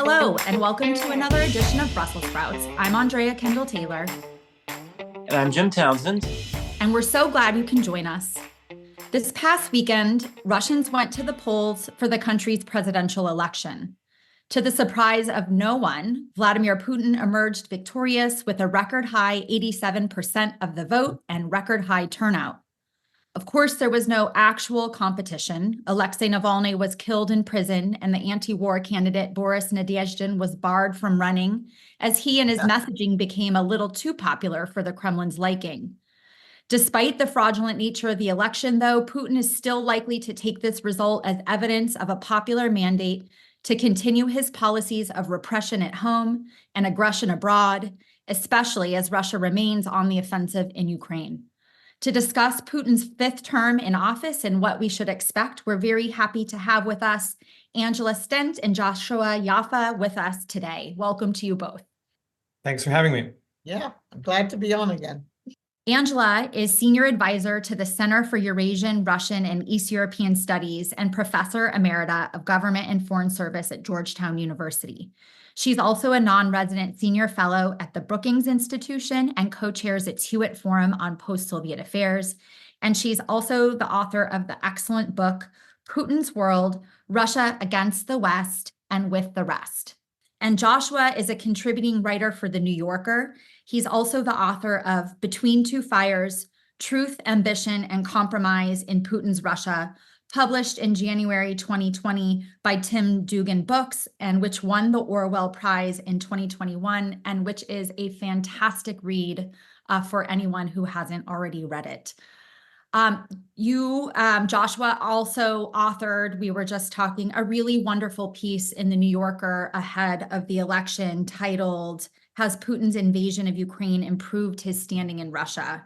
Hello, and welcome to another edition of Brussels Sprouts. I'm Andrea Kendall-Taylor. And I'm Jim Townsend. And we're so glad you can join us. This past weekend, Russians went to the polls for the country's presidential election. To the surprise of no one, Vladimir Putin emerged victorious with a record high 87% of the vote and record high turnout. Of course, there was no actual competition. Alexey Navalny was killed in prison, and the anti-war candidate Boris Nadezhdin was barred from running, as he and his messaging became a little too popular for the Kremlin's liking. Despite the fraudulent nature of the election, though, Putin is still likely to take this result as evidence of a popular mandate to continue his policies of repression at home and aggression abroad, especially as Russia remains on the offensive in Ukraine. To discuss Putin's fifth term in office and what we should expect, we're very happy to have with us Stent and Joshua Yaffa with us today. Welcome to you both. Thanks for having me. Yeah, I'm glad to be on again. Angela is Senior Advisor to the Center for Eurasian, Russian, and East European Studies and Professor Emerita of Government and Foreign Service at Georgetown University. She's also a non-resident senior fellow at the Brookings Institution and co-chairs its Hewitt Forum on Post-Soviet Affairs. And she's also the author of the excellent book, Putin's World, Russia Against the West and With the Rest. And Joshua is a contributing writer for The New Yorker. He's also the author of Between Two Fires, Truth, Ambition, and Compromise in Putin's Russia, published in January 2020 by Tim Dugan Books, and which won the Orwell Prize in 2021, and which is a fantastic read for anyone who hasn't already read it. Joshua, also authored, we were just talking, a really wonderful piece in The New Yorker ahead of the election titled, Has Putin's Invasion of Ukraine Improved His Standing in Russia?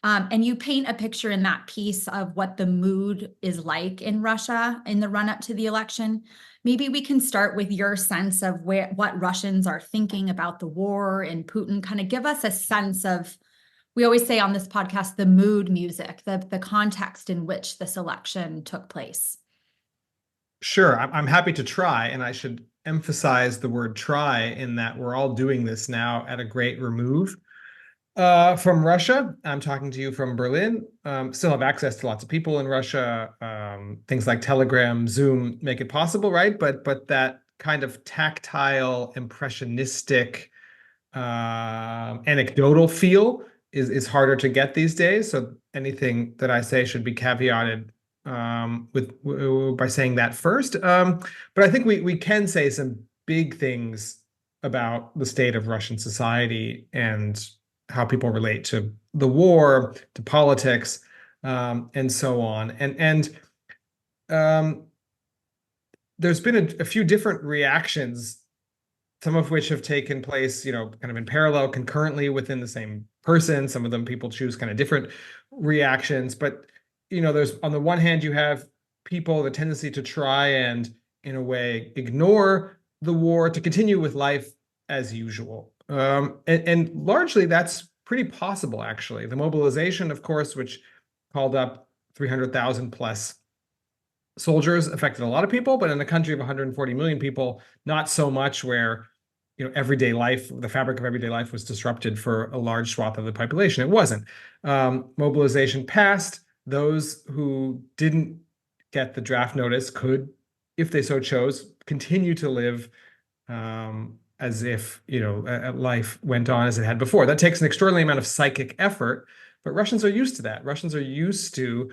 And you paint a picture in that piece of what the mood is like in Russia in the run-up to the election. Maybe we can start with your sense of what Russians are thinking about the war and Putin. Kind of give us a sense of, we always say on this podcast, the mood music, the context in which this election took place. Sure, I'm happy to try, and I should emphasize the word try in that we're all doing this now at a great remove from Russia. I'm talking to you from Berlin. Still have access to lots of people in Russia. Things like Telegram, Zoom make it possible, right? But that kind of tactile, impressionistic, anecdotal feel is harder to get these days. So anything that I say should be caveated by saying that first. But I think we can say some big things about the state of Russian society and how people relate to the war, to politics, and so on. And there's been a few different reactions, some of which have taken place, kind of in parallel, concurrently within the same person. Some of them people choose kind of different reactions. But, there's, on the one hand, you have people, the tendency to try and, in a way, ignore the war, to continue with life as usual. And largely that's pretty possible, actually. The mobilization, of course, which called up 300,000 plus soldiers, affected a lot of people, but in a country of 140 million people, not so much, where everyday life, the fabric of everyday life was disrupted for a large swath of the population. It wasn't. Mobilization passed. Those who didn't get the draft notice could, if they so chose, continue to live as if life went on as it had before. That takes an extraordinary amount of psychic effort, but Russians are used to that. Russians are used to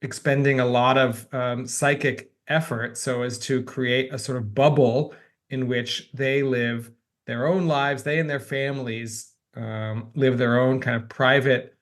expending a lot of psychic effort so as to create a sort of bubble in which they live their own lives. They and their families live their own kind of private,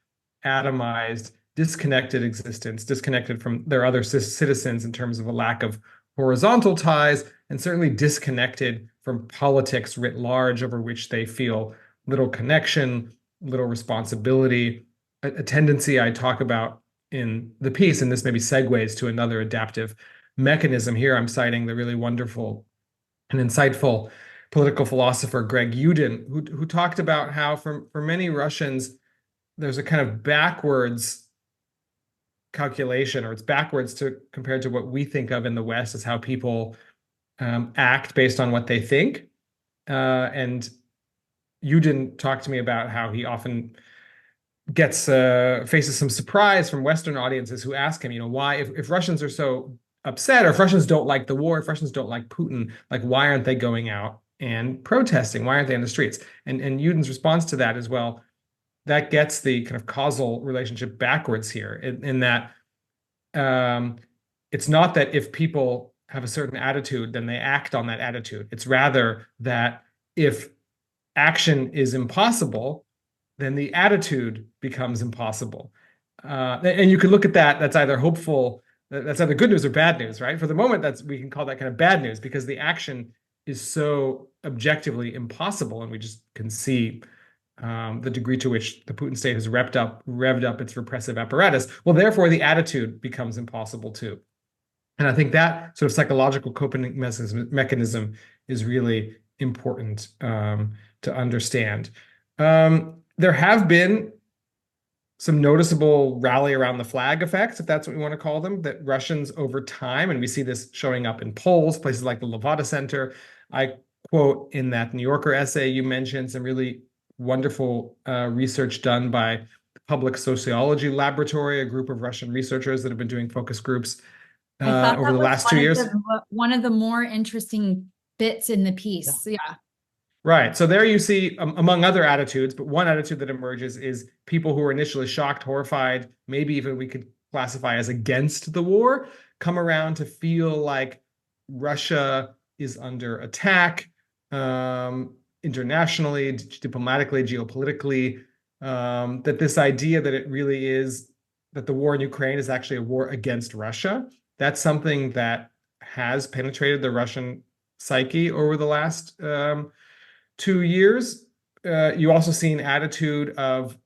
atomized, disconnected existence, disconnected from their other citizens in terms of a lack of horizontal ties, and certainly disconnected from politics writ large, over which they feel little connection, little responsibility. A tendency I talk about in the piece, and this maybe segues to another adaptive mechanism. Here I'm citing the really wonderful and insightful political philosopher Greg Youdin, who talked about how for many Russians, there's a kind of backwards calculation, or it's backwards compared to what we think of in the West as how people act based on what they think. And you didn't talk to me about how he often gets faces some surprise from Western audiences who ask him, why, if Russians are so upset, or if Russians don't like the war, if Russians don't like Putin, like, why aren't they going out and protesting? Why aren't they in the streets? And Yuden's response to that is, well, that gets the kind of causal relationship backwards here, in that it's not that if people have a certain attitude, then they act on that attitude. It's rather that if action is impossible, then the attitude becomes impossible. And you can look at that, that's either hopeful, that's either good news or bad news, right? For the moment, we can call that kind of bad news, because the action is so objectively impossible, and we just can see the degree to which the Putin state has revved up its repressive apparatus. Well, therefore, the attitude becomes impossible too. And I think that sort of psychological coping mechanism is really important to understand. There have been some noticeable rally around the flag effects, if that's what we want to call them, that Russians over time, and we see this showing up in polls, places like the Levada Center. I quote in that New Yorker essay you mentioned some really wonderful research done by the Public Sociology Laboratory, a group of Russian researchers that have been doing focus groups over the last 2 years. One of the more interesting bits in the piece. Yeah. Right. So there you see, among other attitudes, but one attitude that emerges is people who are initially shocked, horrified, maybe even we could classify as against the war, come around to feel like Russia is under attack, internationally, diplomatically, geopolitically, that this idea that it really is, that the war in Ukraine is actually a war against Russia. That's something that has penetrated the Russian psyche over the last 2 years. You also see an attitude of,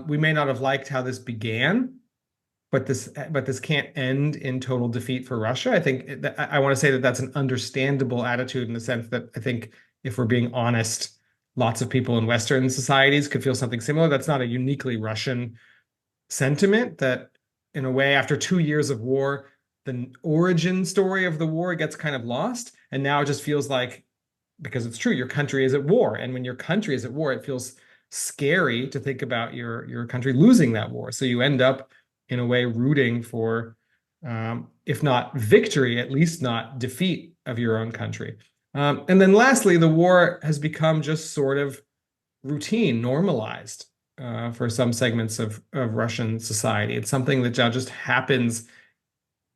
we may not have liked how this began, but this can't end in total defeat for Russia. I think I want to say that that's an understandable attitude, in the sense that I think, if we're being honest, lots of people in Western societies could feel something similar. That's not a uniquely Russian sentiment, that in a way, after 2 years of war, the origin story of the war gets kind of lost. And now it just feels like, because it's true, your country is at war. And when your country is at war, it feels scary to think about your country losing that war. So you end up, in a way, rooting for, if not victory, at least not defeat of your own country. And then lastly, the war has become just sort of routine, normalized for some segments of Russian society. It's something that just happens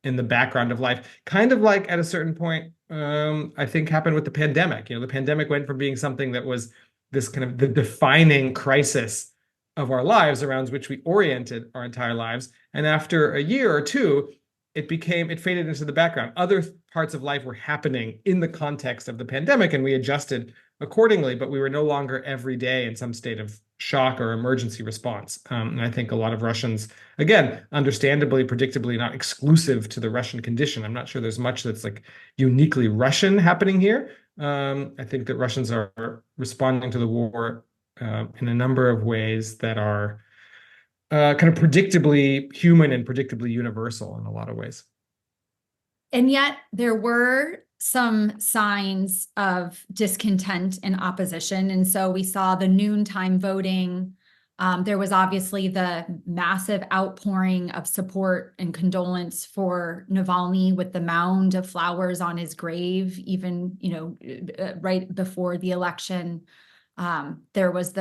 in the background of life, kind of like at a certain point, I think happened with the pandemic. The pandemic went from being something that was this kind of the defining crisis of our lives, around which we oriented our entire lives. And after a year or two, it faded into the background. Other parts of life were happening in the context of the pandemic, and we adjusted accordingly, but we were no longer every day in some state of shock or emergency response. And I think a lot of Russians, again, understandably, predictably, not exclusive to the Russian condition. I'm not sure there's much that's like uniquely Russian happening here. I think that Russians are responding to the war in a number of ways that are kind of predictably human and predictably universal in a lot of ways. And yet there were some signs of discontent and opposition. And so we saw the noontime voting. There was obviously the massive outpouring of support and condolence for Navalny, with the mound of flowers on his grave, even, right before the election. There was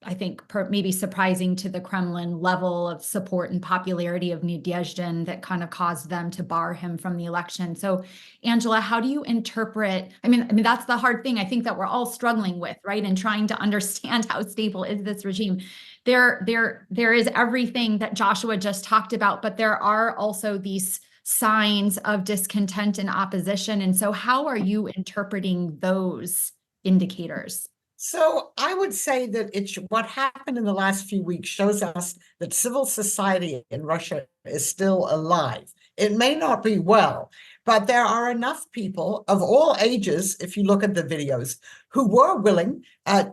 I think maybe surprising to the Kremlin level of support and popularity of Nadezhdin that kind of caused them to bar him from the election. So, Angela, how do you interpret? I mean, that's the hard thing I think that we're all struggling with, right? And trying to understand how stable is this regime. There is everything that Joshua just talked about, but there are also these signs of discontent and opposition. And so, how are you interpreting those indicators? So I would say that what happened in the last few weeks shows us that civil society in Russia is still alive. It may not be well, but there are enough people of all ages, if you look at the videos, who were willing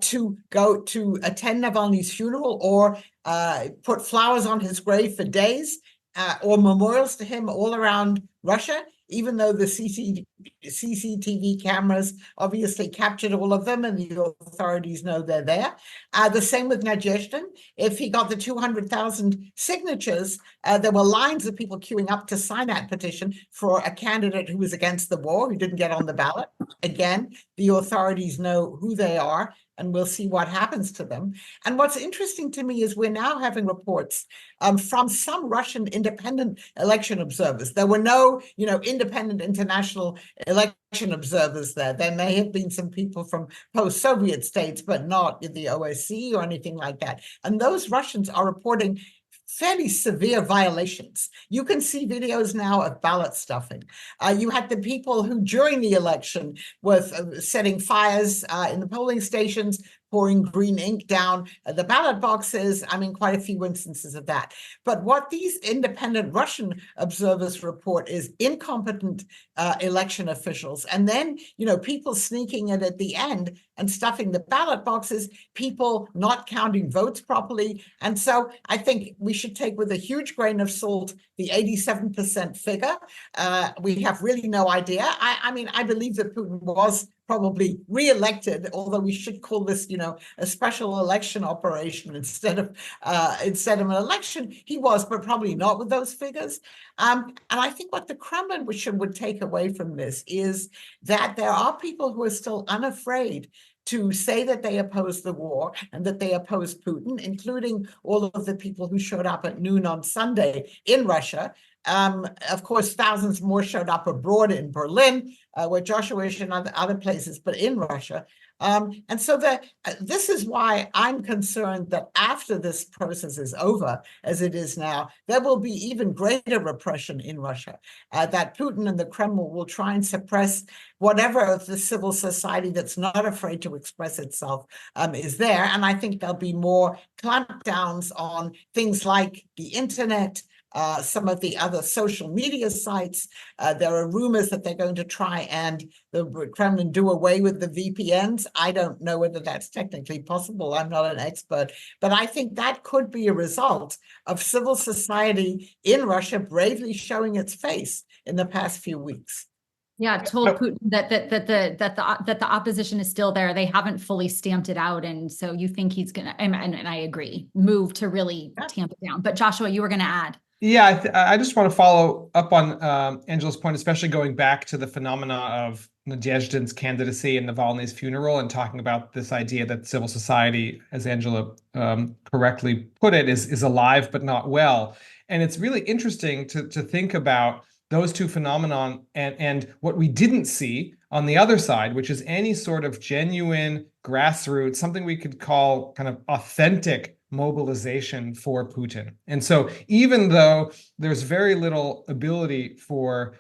to go to attend Navalny's funeral, or put flowers on his grave for days, or memorials to him all around Russia, even though the CCTV cameras obviously captured all of them and the authorities know they're there. The same with Nadezhdin. If he got the 200,000 signatures, there were lines of people queuing up to sign that petition for a candidate who was against the war, who didn't get on the ballot. Again, the authorities know who they are, and we'll see what happens to them. And what's interesting to me is we're now having reports from some Russian independent election observers. There were no, independent international election observers there. There may have been some people from post-Soviet states, but not in the OSCE or anything like that. And those Russians are reporting fairly severe violations. You can see videos now of ballot stuffing. You had the people who, during the election, were setting fires in the polling stations, pouring green ink down the ballot boxes. I mean, quite a few instances of that. But what these independent Russian observers report is incompetent election officials. And then, people sneaking in at the end and stuffing the ballot boxes, people not counting votes properly. And so I think we should take with a huge grain of salt the 87% figure. We have really no idea. I believe that Putin was probably re-elected, although we should call this, a special election operation instead of an election. He was, but probably not with those figures. And I think what the Kremlin would take away from this is that there are people who are still unafraid to say that they oppose the war and that they oppose Putin, including all of the people who showed up at noon on Sunday in Russia. Of course, thousands more showed up abroad in Berlin, where Joshua is and other places, but in Russia. And so this is why I'm concerned that after this process is over, as it is now, there will be even greater repression in Russia, that Putin and the Kremlin will try and suppress whatever of the civil society that's not afraid to express itself is there. And I think there'll be more clampdowns on things like the internet, some of the other social media sites. There are rumors that they're going to try and the Kremlin do away with the VPNs. I don't know whether that's technically possible. I'm not an expert, but I think that could be a result of civil society in Russia bravely showing its face in the past few weeks. Yeah, told Putin that the opposition is still there. They haven't fully stamped it out, and so you think he's gonna? And I agree, move to really tamp it down. But Joshua, you were going to add. Yeah, I just want to follow up on Angela's point, especially going back to the phenomena of Nadezhdin's candidacy and Navalny's funeral, and talking about this idea that civil society, as Angela correctly put it, is alive but not well. And it's really interesting to think about those two phenomenon and what we didn't see on the other side, which is any sort of genuine grassroots, something we could call kind of authentic mobilization for Putin. And so even though there's very little ability for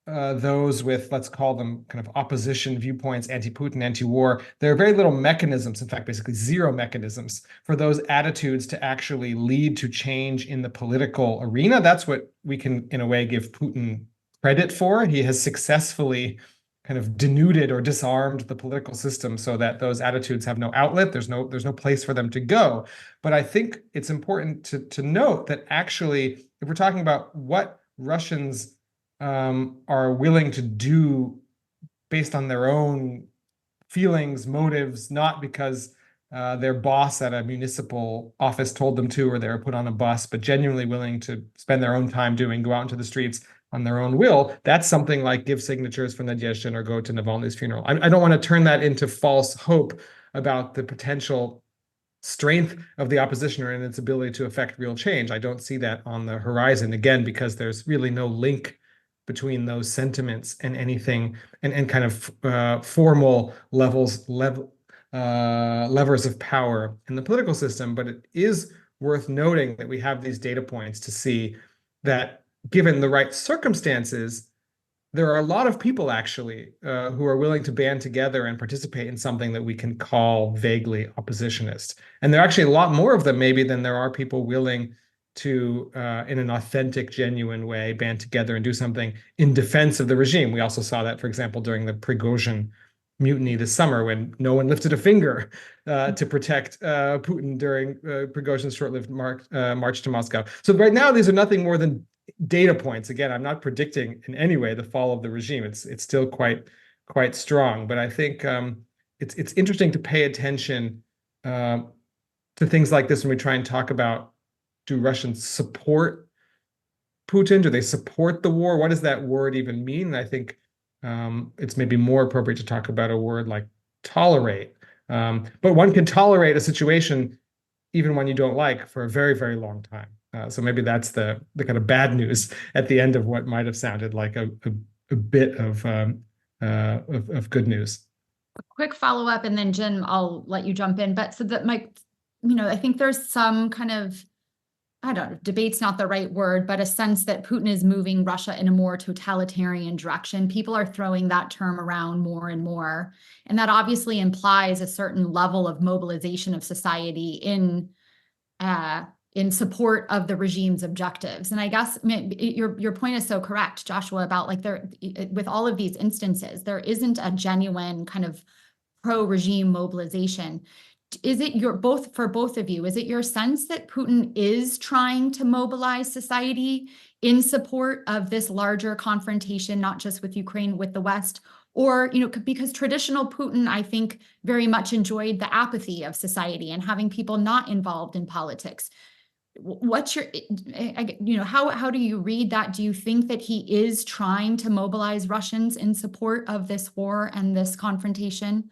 those with, let's call them kind of opposition viewpoints, anti-Putin, anti-war, there are very little mechanisms, in fact, basically zero mechanisms for those attitudes to actually lead to change in the political arena. That's what we can, in a way, give Putin credit for. He has successfully kind of denuded or disarmed the political system so that those attitudes have no outlet. There's no place for them to go. But I think it's important to note that actually, if we're talking about what Russians are willing to do based on their own feelings, motives, not because their boss at a municipal office told them to, or they were put on a bus, but genuinely willing to spend their own time go out into the streets on their own will. That's something like give signatures for Nadezhdin or go to Navalny's funeral. I don't want to turn that into false hope about the potential strength of the opposition or in its ability to affect real change. I don't see that on the horizon, again, because there's really no link between those sentiments and anything and kind of formal levers of power in the political system. But it is worth noting that we have these data points to see that given the right circumstances, there are a lot of people actually who are willing to band together and participate in something that we can call vaguely oppositionist. And there are actually a lot more of them maybe than there are people willing to, in an authentic, genuine way, band together and do something in defense of the regime. We also saw that, for example, during the Prigozhin mutiny this summer when no one lifted a finger to protect Putin during Prigozhin's short-lived march to Moscow. So right now, these are nothing more than data points. Again, I'm not predicting in any way the fall of the regime. It's still quite strong, but I think it's interesting to pay attention to things like this when we try and talk about, do Russians support Putin? Do they support the war? What does that word even mean? And I think it's maybe more appropriate to talk about a word like tolerate. But one can tolerate a situation even when you don't like for a very, very long time. So maybe that's the kind of bad news at the end of what might have sounded like a bit of good news. A quick follow-up, and then Jim, I'll let you jump in. But so that I think there's some kind of, I don't know, debate's not the right word, but a sense that Putin is moving Russia in a more totalitarian direction. People are throwing that term around more and more. And that obviously implies a certain level of mobilization of society in support of the regime's objectives. And I guess your point is so correct, Joshua, about like with all of these instances, there isn't a genuine kind of pro-regime mobilization. Is it for both of you, is it your sense that Putin is trying to mobilize society in support of this larger confrontation, not just with Ukraine, with the West? Or, because traditional Putin, I think, very much enjoyed the apathy of society and having people not involved in politics. What's your, how do you read that? Do you think that he is trying to mobilize Russians in support of this war and this confrontation?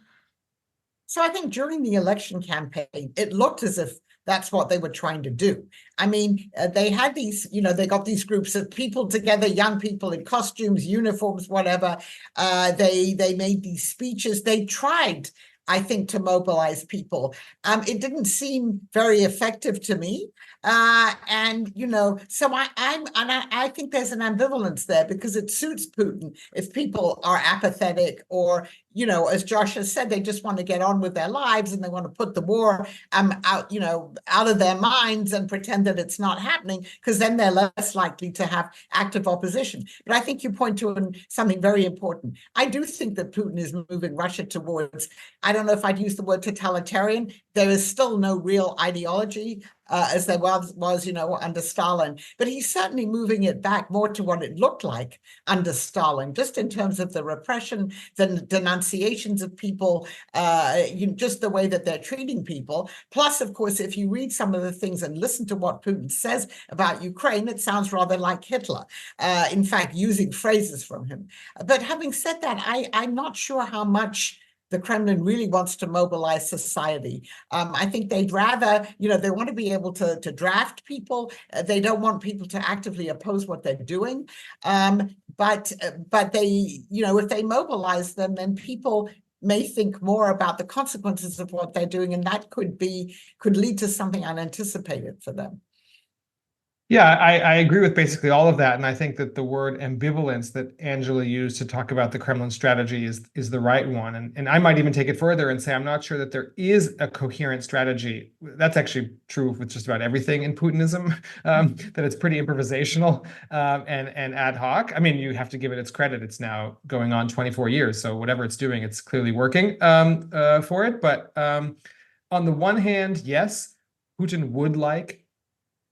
So I think during the election campaign, it looked as if that's what they were trying to do. I mean, they had these, they got these groups of people together, young people in costumes, uniforms, whatever. They made these speeches. They tried, I think, to mobilize people. It didn't seem very effective to me. So I think there's an ambivalence there because it suits Putin if people are apathetic or, as Josh has said, they just want to get on with their lives and they want to put the war out of their minds and pretend that it's not happening, because then they're less likely to have active opposition. But I think you point to something very important. I do think that Putin is moving Russia towards, I don't know if I'd use the word totalitarian. There is still no real ideology as there was, under Stalin. But he's certainly moving it back more to what it looked like under Stalin, just in terms of the repression, the denunciations of people, just the way that they're treating people. Plus, of course, if you read some of the things and listen to what Putin says about Ukraine, it sounds rather like Hitler, in fact, using phrases from him. But having said that, I'm not sure how much the Kremlin really wants to mobilize society. I think they'd rather, they want to be able to draft people. They don't want people to actively oppose what they're doing. But they, if they mobilize them, then people may think more about the consequences of what they're doing, and that could lead to something unanticipated for them. Yeah, I agree with basically all of that. And I think that the word ambivalence that Angela used to talk about the Kremlin strategy is the right one. And I might even take it further and say, I'm not sure that there is a coherent strategy. That's actually true with just about everything in Putinism, that it's pretty improvisational and ad hoc. I mean, you have to give it its credit. It's now going on 24 years. So whatever it's doing, it's clearly working for it. But on the one hand, yes, Putin would like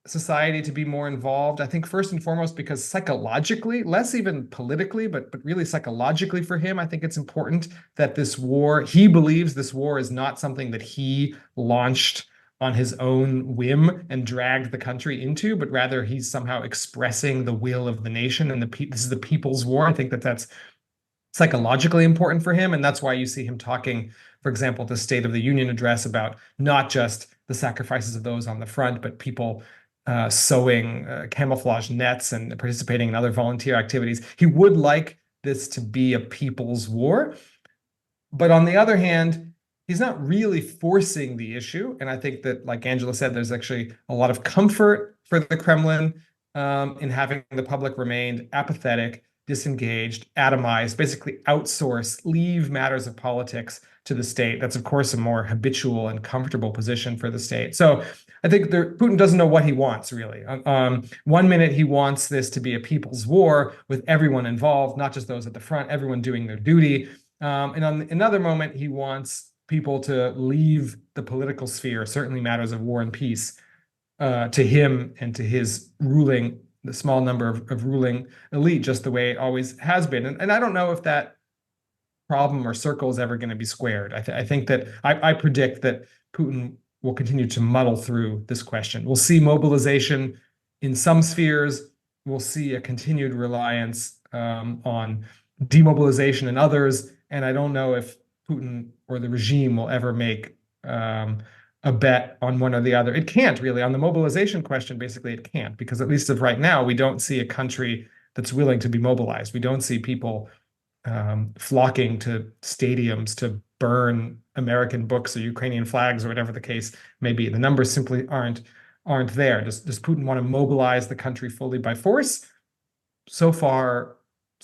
society to be more involved. I think first and foremost, because psychologically, less even politically, but really psychologically for him, I think it's important that this war, he believes this war is not something that he launched on his own whim and dragged the country into, but rather he's somehow expressing the will of the nation, and this is the people's war. I think that's psychologically important for him, and that's why you see him talking, for example, the State of the Union address about not just the sacrifices of those on the front, but people sewing camouflage nets and participating in other volunteer activities. He would like this to be a people's war. But on the other hand, he's not really forcing the issue. And I think that, like Angela said, there's actually a lot of comfort for the Kremlin in having the public remain apathetic, disengaged, atomized, basically outsource, leave matters of politics to the state. That's, of course, a more habitual and comfortable position for the state. So I think Putin doesn't know what he wants, really. 1 minute, he wants this to be a people's war with everyone involved, not just those at the front, everyone doing their duty. And on another moment, he wants people to leave the political sphere, certainly matters of war and peace, to him and to his ruling, the small number of ruling elite, just the way it always has been. And I don't know if that problem or circle is ever going to be squared. I think that I predict that Putin will continue to muddle through this question. We'll see mobilization in some spheres. We'll see a continued reliance on demobilization in others. And I don't know if Putin or the regime will ever make a bet on one or the other. It can't really. On the mobilization question, basically, it can't, because at least of right now, we don't see a country that's willing to be mobilized. We don't see people flocking to stadiums to burn American books or Ukrainian flags or whatever the case may be. The numbers simply aren't there. Does Putin want to mobilize the country fully by force? So far,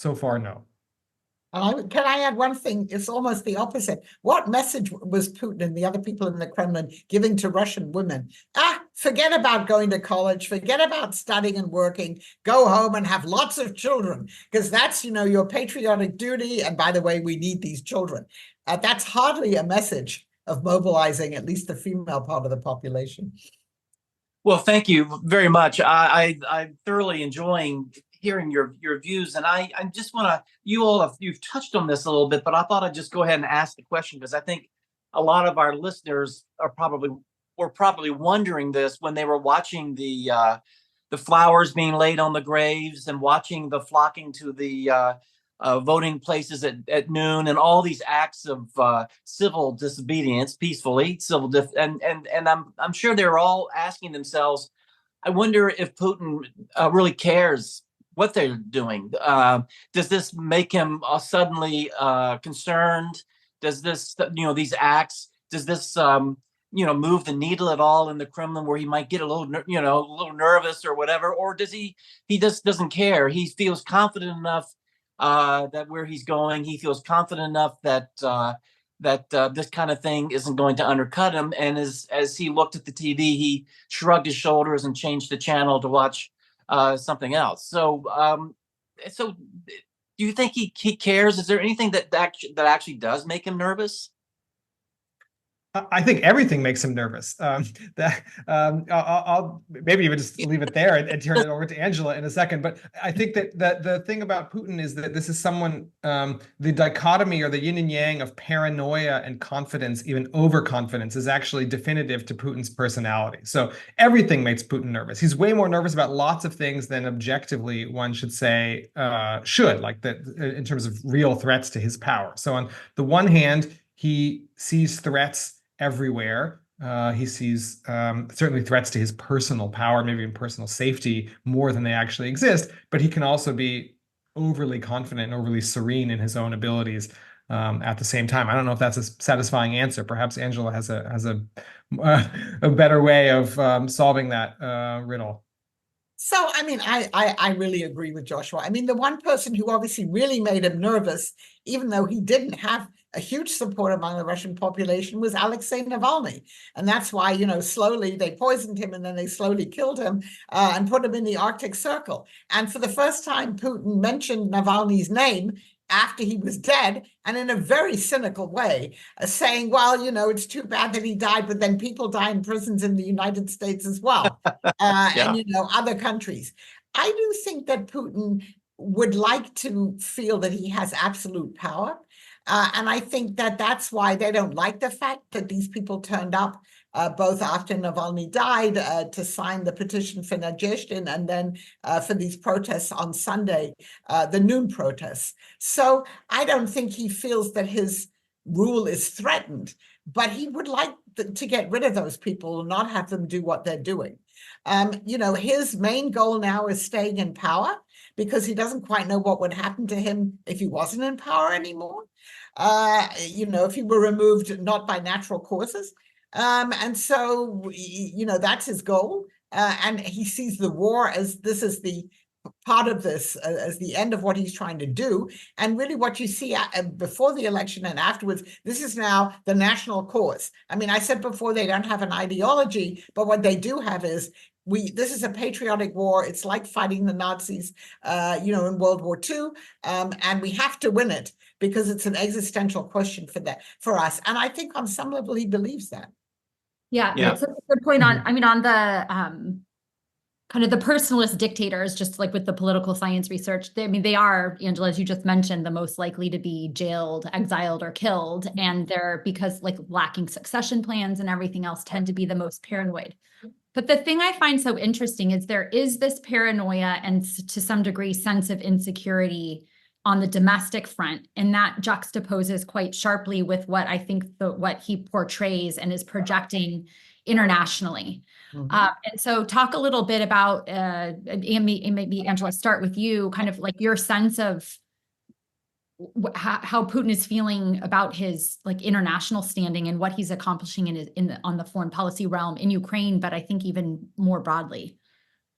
no. Can I add one thing? It's almost the opposite. What message was Putin and the other people in the Kremlin giving to Russian women? Forget about going to college, forget about studying and working, go home and have lots of children, because that's, your patriotic duty. And by the way, we need these children. That's hardly a message of mobilizing at least the female part of the population. Well, thank you very much. I'm thoroughly enjoying hearing your views, and I just want to, you've touched on this a little bit, but I thought I'd just go ahead and ask the question, because I think a lot of our listeners were probably wondering this when they were watching the flowers being laid on the graves and watching the flocking to the voting places at noon, and all these acts of civil disobedience, peacefully and I'm sure they're all asking themselves, I wonder if Putin really cares what they're doing. Does this make him suddenly concerned? Does this, these acts, does this, move the needle at all in the Kremlin, where he might get a little nervous or whatever? Or does he just doesn't care? He feels confident enough that where he's going, he feels confident enough that this kind of thing isn't going to undercut him. And as he looked at the TV, he shrugged his shoulders and changed the channel to watch something else. So do you think he cares? Is there anything that actually does make him nervous? I think everything makes him nervous. I'll maybe even just leave it there and turn it over to Angela in a second. But I think that the thing about Putin is that this is someone, the dichotomy or the yin and yang of paranoia and confidence, even overconfidence, is actually definitive to Putin's personality. So everything makes Putin nervous. He's way more nervous about lots of things than objectively one should say should, like that in terms of real threats to his power. So on the one hand, he sees threats everywhere. He sees certainly threats to his personal power, maybe even personal safety, more than they actually exist. But he can also be overly confident and overly serene in his own abilities at the same time. I don't know if that's a satisfying answer. Perhaps Angela has a better way of solving that riddle. So, I really agree with Joshua. The one person who obviously really made him nervous, even though he didn't have a huge support among the Russian population, was Alexey Navalny. And that's why, slowly they poisoned him and then they slowly killed him and put him in the Arctic Circle. And for the first time, Putin mentioned Navalny's name after he was dead, and in a very cynical way, saying, well, it's too bad that he died, but then people die in prisons in the United States as well, yeah. And, other countries. I do think that Putin would like to feel that he has absolute power. And I think that that's why they don't like the fact that these people turned up both after Navalny died to sign the petition for Nadezhdin, and then for these protests on Sunday, the noon protests. So I don't think he feels that his rule is threatened, but he would like to get rid of those people and not have them do what they're doing. His main goal now is staying in power, because he doesn't quite know what would happen to him if he wasn't in power anymore. If he were removed not by natural causes. And so, that's his goal. And he sees the war as this is the part of this, as the end of what he's trying to do. And really what you see before the election and afterwards, this is now the national cause. I said before they don't have an ideology, but what they do have is this is a patriotic war. It's like fighting the Nazis, in World War II, and we have to win it. because it's an existential question for us. And I think on some level he believes that. Yeah, Yeah. that's a good point on, I mean, on the kind of the personalist dictators, just like with the political science research, they are, Angela, as you just mentioned, the most likely to be jailed, exiled, or killed. And they're, because like lacking succession plans and everything else, tend to be the most paranoid. But the thing I find so interesting is there is this paranoia and to some degree sense of insecurity on the domestic front, and that juxtaposes quite sharply with what I think what he portrays and is projecting internationally. And so talk a little bit about, and maybe Angela, start with you, kind of like your sense of how Putin is feeling about his like international standing and what he's accomplishing on the foreign policy realm in Ukraine, but I think even more broadly.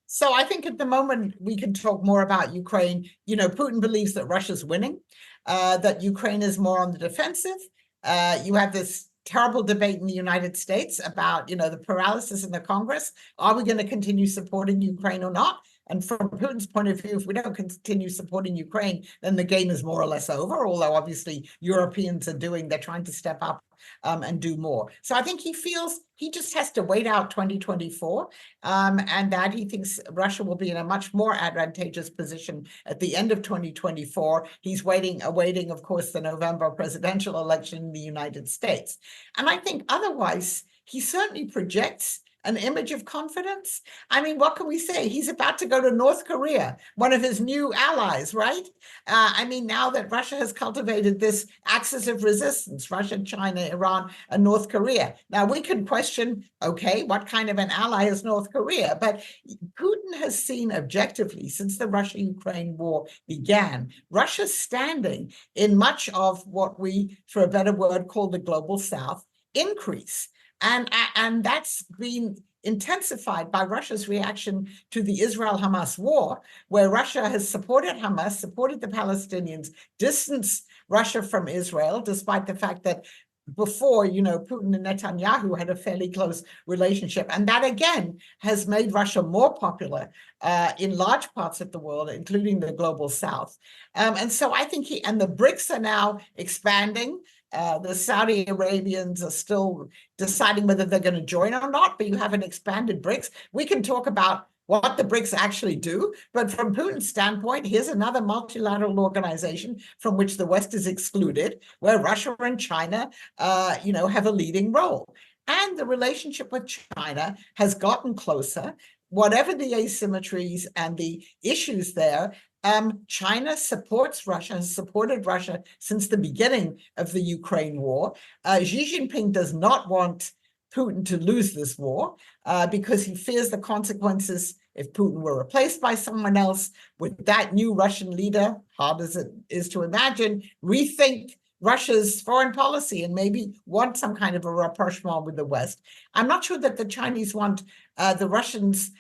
So I think at the moment we can talk more about Ukraine. You know, Putin believes that Russia's winning, that Ukraine is more on the defensive. You have this terrible debate in the United States about, you know, the paralysis in the Congress. Are we going to continue supporting Ukraine or not? And from Putin's point of view, if we don't continue supporting Ukraine, then the game is more or less over, although obviously Europeans they're trying to step up and do more. So I think he feels he just has to wait out 2024, and that he thinks Russia will be in a much more advantageous position at the end of 2024. He's awaiting, of course, the November presidential election in the United States. And I think otherwise, he certainly projects an image of confidence. I mean, what can we say? He's about to go to North Korea, one of his new allies, right? I mean, now that Russia has cultivated this axis of resistance, Russia, China, Iran, and North Korea. Now, we can question, okay, what kind of an ally is North Korea? But Putin has seen objectively, since the Russia-Ukraine war began, Russia's standing in much of what we, for a better word, call the global South, increase. And that's been intensified by Russia's reaction to the Israel-Hamas war, where Russia has supported Hamas, supported the Palestinians, distanced Russia from Israel, despite the fact that before, you know, Putin and Netanyahu had a fairly close relationship. And that, again, has made Russia more popular in large parts of the world, including the global South. And so I think and the BRICS are now expanding. The Saudi Arabians are still deciding whether they're going to join or not, but you have an expanded BRICS. We can talk about what the BRICS actually do, but from Putin's standpoint, here's another multilateral organization from which the West is excluded, where Russia and China, have a leading role. And the relationship with China has gotten closer. Whatever the asymmetries and the issues there, China supports Russia, has supported Russia since the beginning of the Ukraine war. Xi Jinping does not want Putin to lose this war because he fears the consequences if Putin were replaced by someone else. With that new Russian leader, hard as it is to imagine, rethink Russia's foreign policy and maybe want some kind of a rapprochement with the West. I'm not sure that the Chinese want the Russians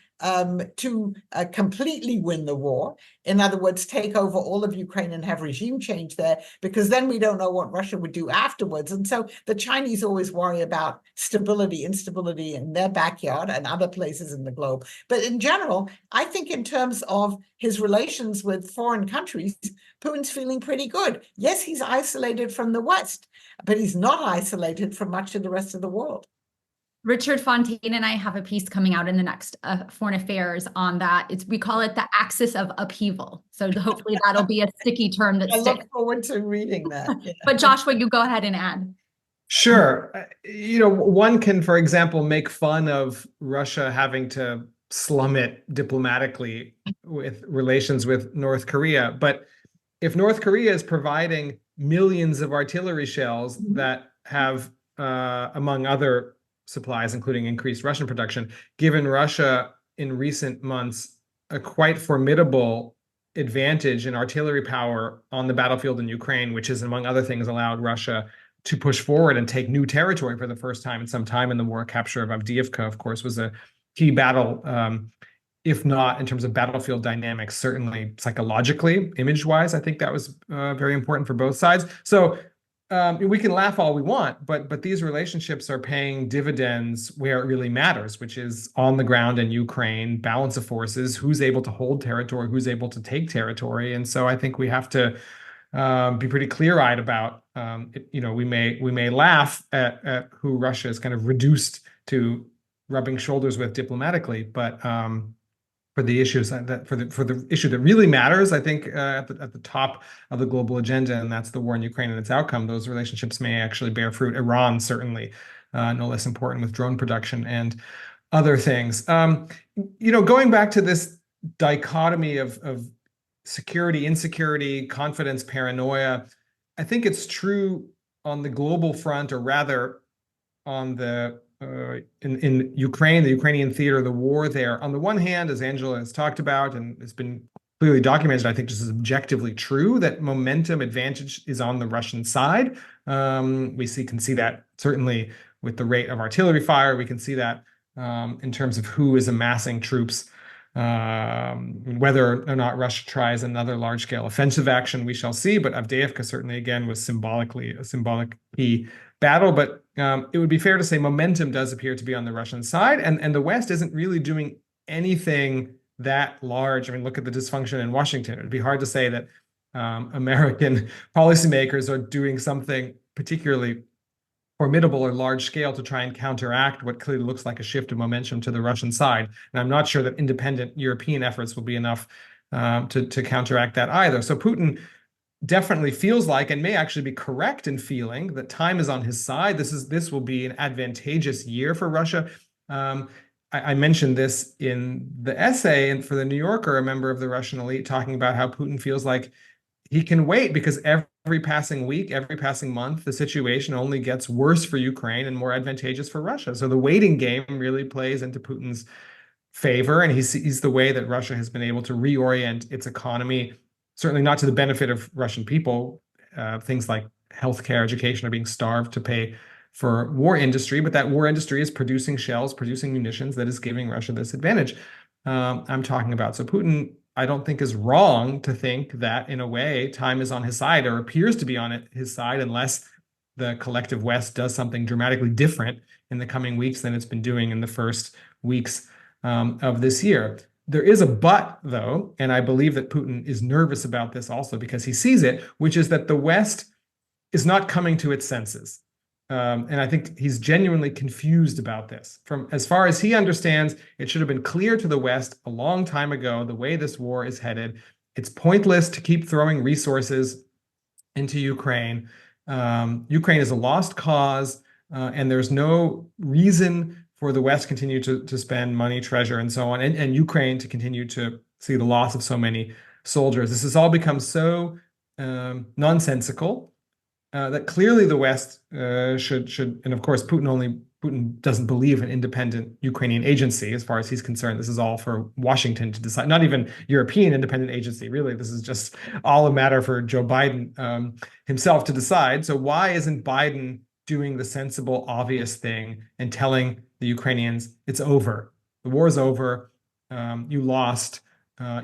to completely win the war. In other words, take over all of Ukraine and have regime change there, because then we don't know what Russia would do afterwards. And so the Chinese always worry about stability, instability in their backyard and other places in the globe. But in general, I think in terms of his relations with foreign countries, Putin's feeling pretty good. Yes, he's isolated from the West, but he's not isolated from much of the rest of the world. Richard Fontaine and I have a piece coming out in the next Foreign Affairs on that. We call it the axis of upheaval. So hopefully that'll be a sticky term that sticks. I look forward to reading that. Yeah. But Joshua, you go ahead and add. Sure. One can, for example, make fun of Russia having to slum it diplomatically with relations with North Korea. But if North Korea is providing millions of artillery shells that have, among other supplies, including increased Russian production, given Russia in recent months a quite formidable advantage in artillery power on the battlefield in Ukraine, which has, among other things, allowed Russia to push forward and take new territory for the first time in some time in the war. Capture of Avdiivka, of course, was a key battle, if not in terms of battlefield dynamics, certainly psychologically, image-wise. I think that was very important for both sides. So we can laugh all we want, but these relationships are paying dividends where it really matters, which is on the ground in Ukraine, balance of forces, who's able to hold territory, who's able to take territory. And so I think we have to be pretty clear-eyed about. We may laugh at who Russia is kind of reduced to rubbing shoulders with diplomatically, but for the issues for the issue that really matters, I think at the top of the global agenda, and that's the war in Ukraine and its outcome, those relationships may actually bear fruit. Iran certainly, no less important with drone production and other things. Going back to this dichotomy of security, insecurity, confidence, paranoia, I think it's true on the global front, or rather on the in Ukraine, the Ukrainian theater, the war there. On the one hand, as Angela has talked about, and it's been clearly documented, I think this is objectively true, that momentum advantage is on the Russian side. We can see that certainly with the rate of artillery fire. We can see that in terms of who is amassing troops. Whether or not Russia tries another large-scale offensive action, we shall see. But Avdiivka certainly, again, was symbolically a symbolic key battle. But it would be fair to say momentum does appear to be on the Russian side, and the West isn't really doing anything that large. I mean, look at the dysfunction in Washington. It'd be hard to say that American policymakers are doing something particularly formidable or large scale to try and counteract what clearly looks like a shift of momentum to the Russian side. And I'm not sure that independent European efforts will be enough to counteract that either. So Putin definitely feels like, and may actually be correct in feeling, that time is on his side. This will be an advantageous year for Russia. I mentioned this in the essay, and for the New Yorker, a member of the Russian elite talking about how Putin feels like he can wait because every passing week, every passing month, the situation only gets worse for Ukraine and more advantageous for Russia. So the waiting game really plays into Putin's favor, and he sees the way that Russia has been able to reorient its economy, certainly not to the benefit of Russian people. Things like healthcare, education are being starved to pay for war industry, but that war industry is producing shells, producing munitions that is giving Russia this advantage I'm talking about. So Putin, I don't think, is wrong to think that in a way time is on his side, or appears to be on his side, unless the collective West does something dramatically different in the coming weeks than it's been doing in the first weeks of this year. There is a but, though, and I believe that Putin is nervous about this also because he sees it, which is that the West is not coming to its senses. And I think he's genuinely confused about this. From as far as he understands, it should have been clear to the West a long time ago the way this war is headed. It's pointless to keep throwing resources into Ukraine. Ukraine is a lost cause, and there's no reason for the West continue to spend money, treasure, and so on, and Ukraine to continue to see the loss of so many soldiers. This has all become so nonsensical that clearly the West should, and of course Putin doesn't believe in independent Ukrainian agency as far as he's concerned. This is all for Washington to decide, not even European independent agency. Really, this is just all a matter for Joe Biden himself to decide. So why isn't Biden doing the sensible, obvious thing and telling the Ukrainians it's over? The war is over. You lost.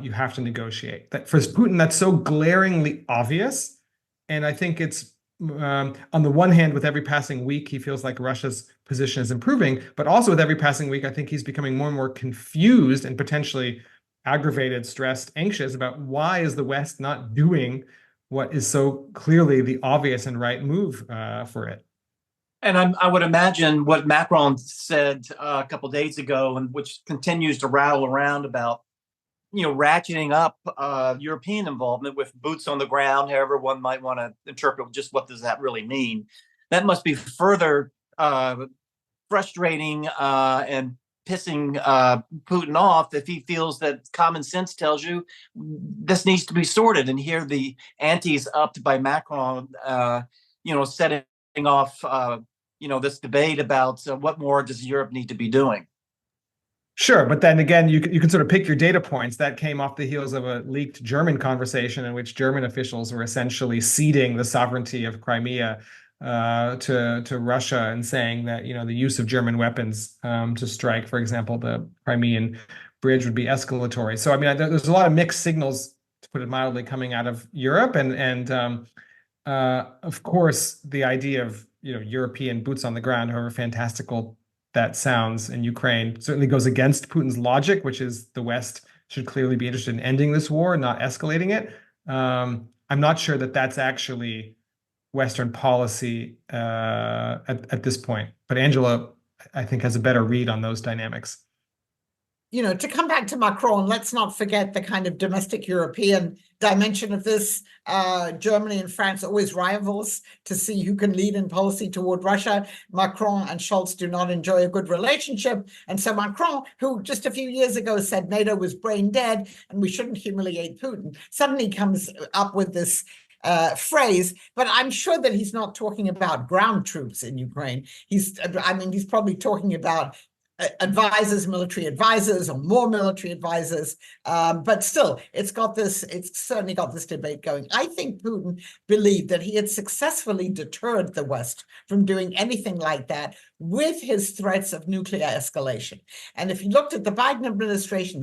You have to negotiate. That for Putin, that's so glaringly obvious, and I think it's on the one hand, with every passing week, he feels like Russia's position is improving, but also with every passing week, I think he's becoming more and more confused and potentially aggravated, stressed, anxious about why is the West not doing what is so clearly the obvious and right move for it. And I would imagine what Macron said a couple of days ago, and which continues to rattle around about, ratcheting up European involvement with boots on the ground, however one might want to interpret just what does that really mean. That must be further frustrating and pissing Putin off if he feels that common sense tells you this needs to be sorted. And here the ante's upped by Macron, setting off, this debate about what more does Europe need to be doing. Sure, but then again, you can sort of pick your data points. That came off the heels of a leaked German conversation in which German officials were essentially ceding the sovereignty of Crimea to Russia and saying that the use of German weapons to strike, for example, the Crimean bridge would be escalatory. So I mean, there's a lot of mixed signals, to put it mildly, coming out of Europe, and of course the idea of European boots on the ground, however fantastical that sounds in Ukraine, certainly goes against Putin's logic, which is the West should clearly be interested in ending this war, not escalating it. I'm not sure that that's actually Western policy at this point. But Angela, I think, has a better read on those dynamics. To come back to Macron, let's not forget the kind of domestic European dimension of this. Germany and France always rivals to see who can lead in policy toward Russia. Macron and Scholz do not enjoy a good relationship. And so Macron, who just a few years ago said NATO was brain dead and we shouldn't humiliate Putin, suddenly comes up with this phrase, but I'm sure that he's not talking about ground troops in Ukraine. He's probably talking about advisors, military advisors, or more military advisors. But still, it's certainly got this debate going. I think Putin believed that he had successfully deterred the West from doing anything like that with his threats of nuclear escalation. And if you looked at the Biden administration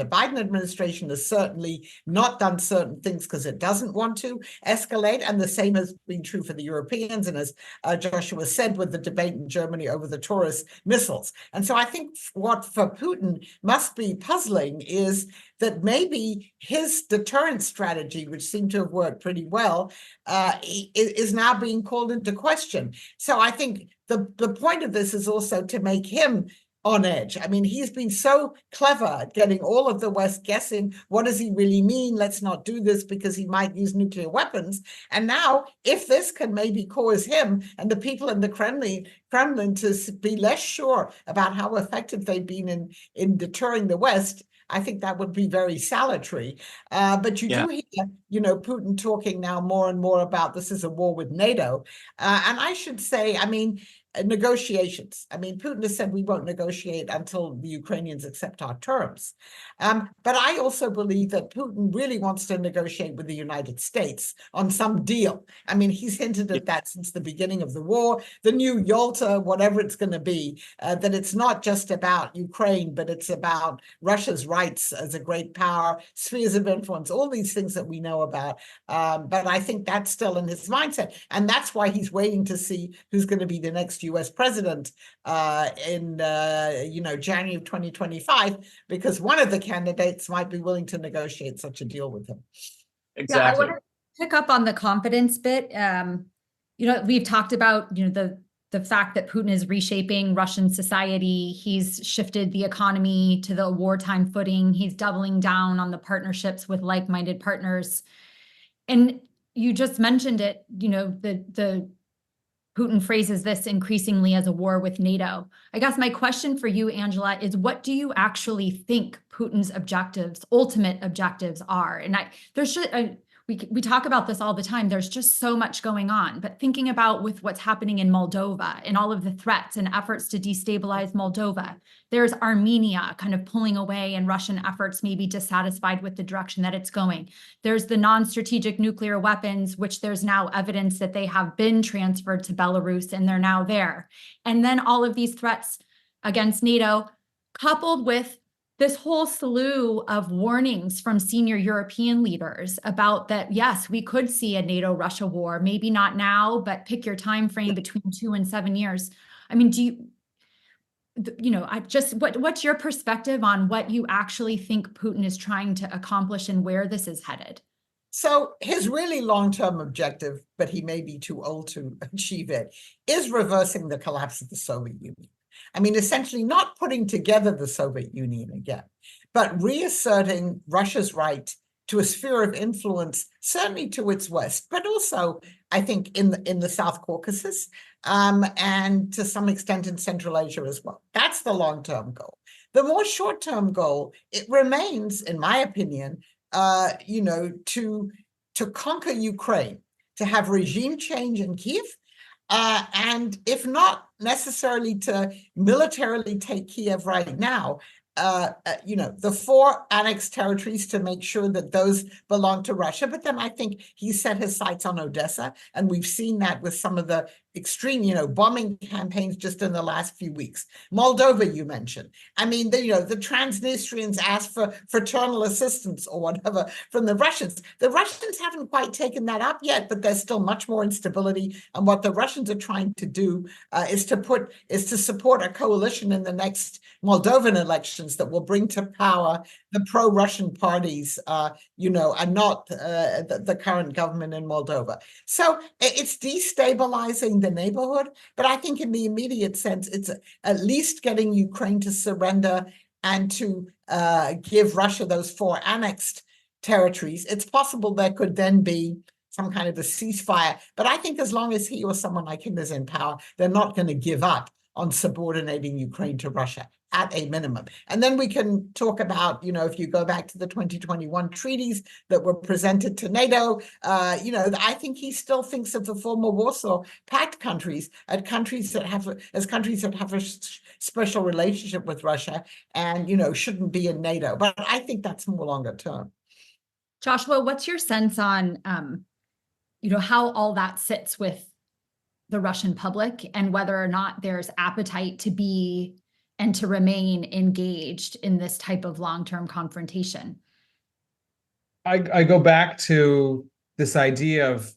has certainly not done certain things because it doesn't want to escalate. And the same has been true for the Europeans. And as Joshua said, with the debate in Germany over the Taurus missiles. And so I think what for Putin must be puzzling is that maybe his deterrence strategy, which seemed to have worked pretty well, is now being called into question. So I think the point of this is also to make him on edge. I mean, he's been so clever at getting all of the West guessing, what does he really mean? Let's not do this because he might use nuclear weapons. And now, if this can maybe cause him and the people in the Kremlin to be less sure about how effective they've been in deterring the West, I think that would be very salutary. But you do hear, Putin talking now more and more about this is a war with NATO. And I should say, negotiations. Putin has said we won't negotiate until the Ukrainians accept our terms. But I also believe that Putin really wants to negotiate with the United States on some deal. He's hinted at that since the beginning of the war, the new Yalta, whatever it's going to be, that it's not just about Ukraine, but it's about Russia's rights as a great power, spheres of influence, all these things that we know about. But I think that's still in his mindset. And that's why he's waiting to see who's going to be the next US president in January of 2025, because one of the candidates might be willing to negotiate such a deal with him. Exactly. Yeah, I want to pick up on the confidence bit. We've talked about the fact that Putin is reshaping Russian society. He's shifted the economy to the wartime footing. He's doubling down on the partnerships with like-minded partners. And you just mentioned it, the Putin phrases this increasingly as a war with NATO. I guess my question for you, Angela, is what do you actually think Putin's ultimate objectives are? And we talk about this all the time. There's just so much going on. But thinking about with what's happening in Moldova and all of the threats and efforts to destabilize Moldova, there's Armenia kind of pulling away and Russian efforts maybe dissatisfied with the direction that it's going. There's the non-strategic nuclear weapons, which there's now evidence that they have been transferred to Belarus and they're now there. And then all of these threats against NATO, coupled with this whole slew of warnings from senior European leaders about that, yes, we could see a NATO-Russia war, maybe not now, but pick your time frame between 2 and 7 years. What's your perspective on what you actually think Putin is trying to accomplish and where this is headed? So his really long-term objective, but he may be too old to achieve it, is reversing the collapse of the Soviet Union. Essentially not putting together the Soviet Union again, but reasserting Russia's right to a sphere of influence, certainly to its west, but also, I think, in the South Caucasus, and to some extent in Central Asia as well. That's the long-term goal. The more short-term goal, it remains, in my opinion, to conquer Ukraine, to have regime change in Kyiv, and if not necessarily to militarily take Kiev right now, the 4 annexed territories to make sure that those belong to Russia. But then I think he set his sights on Odessa, and we've seen that with some of the extreme, bombing campaigns just in the last few weeks. Moldova, you mentioned. The Transnistrians asked for fraternal assistance or whatever from the Russians. The Russians haven't quite taken that up yet, but there's still much more instability. And what the Russians are trying to do is to support a coalition in the next Moldovan election elections that will bring to power the pro-Russian parties, and not the current government in Moldova. So it's destabilizing the neighborhood, but I think in the immediate sense, it's at least getting Ukraine to surrender and to give Russia those 4 annexed territories. It's possible there could then be some kind of a ceasefire, but I think as long as he or someone like him is in power, they're not going to give up on subordinating Ukraine to Russia at a minimum. And then we can talk about, if you go back to the 2021 treaties that were presented to NATO, I think he still thinks of the former Warsaw Pact countries as countries that have a special relationship with Russia and, shouldn't be in NATO. But I think that's more longer term. Joshua, what's your sense on, how all that sits with the Russian public and whether or not there's appetite to be and to remain engaged in this type of long-term confrontation? I go back to this idea of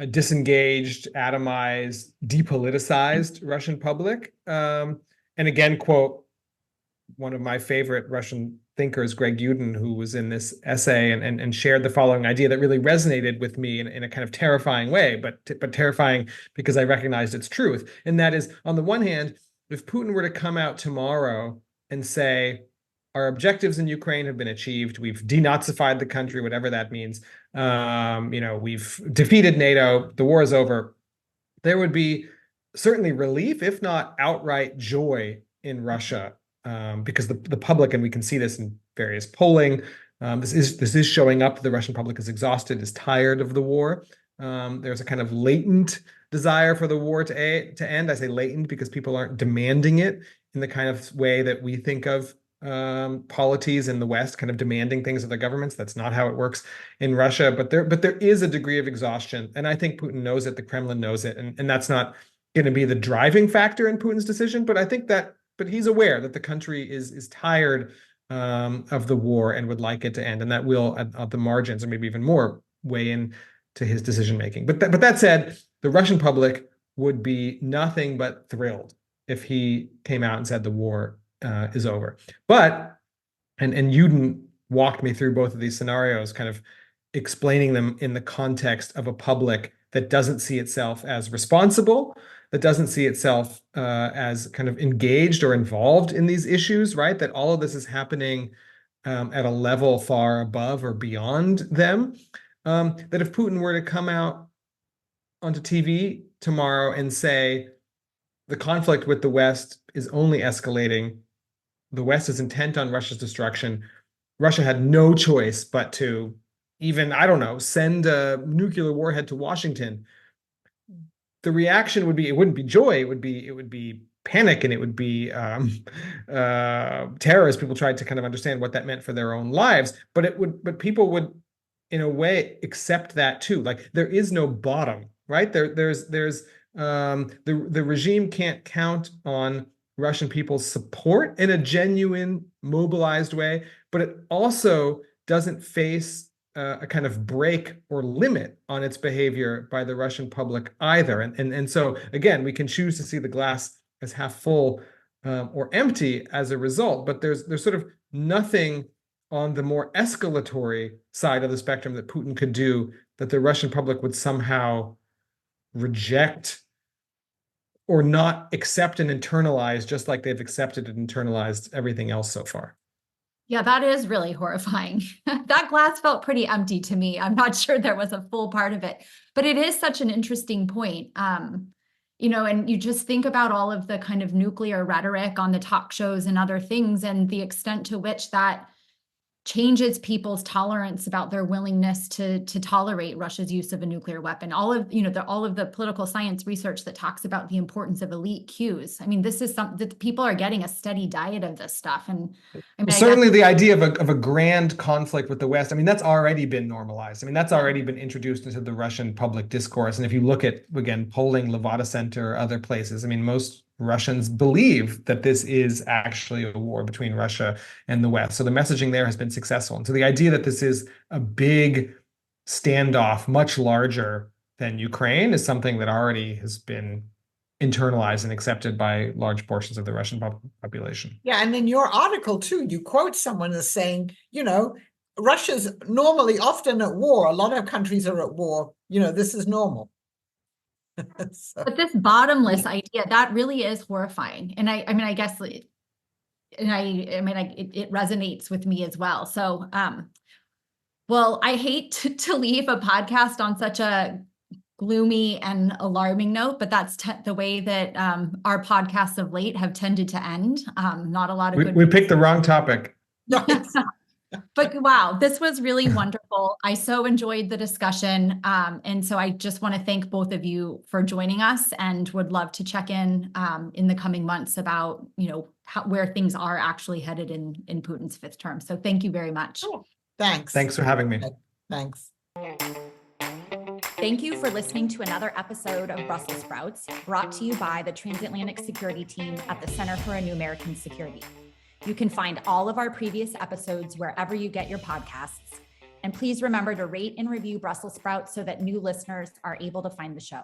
a disengaged, atomized, depoliticized Russian public. And again, quote one of my favorite Russian thinkers, Greg Yudin, who was in this essay and shared the following idea that really resonated with me in a kind of terrifying way, but terrifying because I recognized its truth. And that is, on the one hand, if Putin were to come out tomorrow and say, our objectives in Ukraine have been achieved, we've denazified the country, whatever that means, we've defeated NATO, the war is over, there would be certainly relief, if not outright joy in Russia. Because the public, and we can see this in various polling, this is showing up. The Russian public is exhausted, is tired of the war. There's a kind of latent desire for the war to end. I say latent because people aren't demanding it in the kind of way that we think of polities in the West, kind of demanding things of their governments. That's not how it works in Russia. But there is a degree of exhaustion, and I think Putin knows it. The Kremlin knows it, and that's not going to be the driving factor in Putin's decision. But I think that. But he's aware that the country is tired of the war and would like it to end, and that will, at the margins, or maybe even more, weigh in to his decision making. But that said, the Russian public would be nothing but thrilled if he came out and said the war is over. But and Yudin walked me through both of these scenarios, kind of explaining them in the context of a public that doesn't see itself as responsible, that doesn't see itself as kind of engaged or involved in these issues, right? That all of this is happening at a level far above or beyond them. That if Putin were to come out onto TV tomorrow and say, the conflict with the West is only escalating, the West is intent on Russia's destruction, Russia had no choice but to even, I don't know, send a nuclear warhead to Washington, the reaction would be, it wouldn't be joy, it would be panic, and it would be terror as people tried to kind of understand what that meant for their own lives. But people would, in a way, accept that too. Like, there is no bottom, right? The regime can't count on Russian people's support in a genuine, mobilized way, but it also doesn't face a kind of break or limit on its behavior by the Russian public either. And so, again, we can choose to see the glass as half full or empty as a result, but there's sort of nothing on the more escalatory side of the spectrum that Putin could do that the Russian public would somehow reject or not accept and internalize, just like they've accepted and internalized everything else so far. Yeah, that is really horrifying. That glass felt pretty empty to me. I'm not sure there was a full part of it, but it is such an interesting point. And you just think about all of the kind of nuclear rhetoric on the talk shows and other things, and the extent to which that changes people's tolerance about their willingness to tolerate Russia's use of a nuclear weapon. All of the political science research that talks about the importance of elite cues. I mean, this is something that people are getting a steady diet of this stuff. And I mean, certainly the idea of a grand conflict with the West, I mean, that's already been normalized. I mean, that's already been introduced into the Russian public discourse. And if you look at, again, polling, Levada Center, other places, I mean, most Russians believe that this is actually a war between Russia and the West. So the messaging there has been successful. And so the idea that this is a big standoff, much larger than Ukraine, is something that already has been internalized and accepted by large portions of the Russian population. Yeah, and in your article too, you quote someone as saying, Russia's normally often at war. A lot of countries are at war. This is normal. So, But this bottomless idea, that really is horrifying. And I guess, it resonates with me as well. So, well, I hate to leave a podcast on such a gloomy and alarming note, but that's the way that our podcasts of late have tended to end. Not a lot of We picked the wrong topic. But wow, this was really wonderful. I so enjoyed the discussion. And so I just want to thank both of you for joining us, and would love to check in the coming months about, where things are actually headed in Putin's fifth term. So thank you very much. oh, thanks. Thanks for having me. Thanks. Thank you for listening to another episode of Brussels Sprouts, brought to you by the Transatlantic Security Team at the Center for a New American Security. You can find all of our previous episodes wherever you get your podcasts. And please remember to rate and review Brussels Sprouts so that new listeners are able to find the show.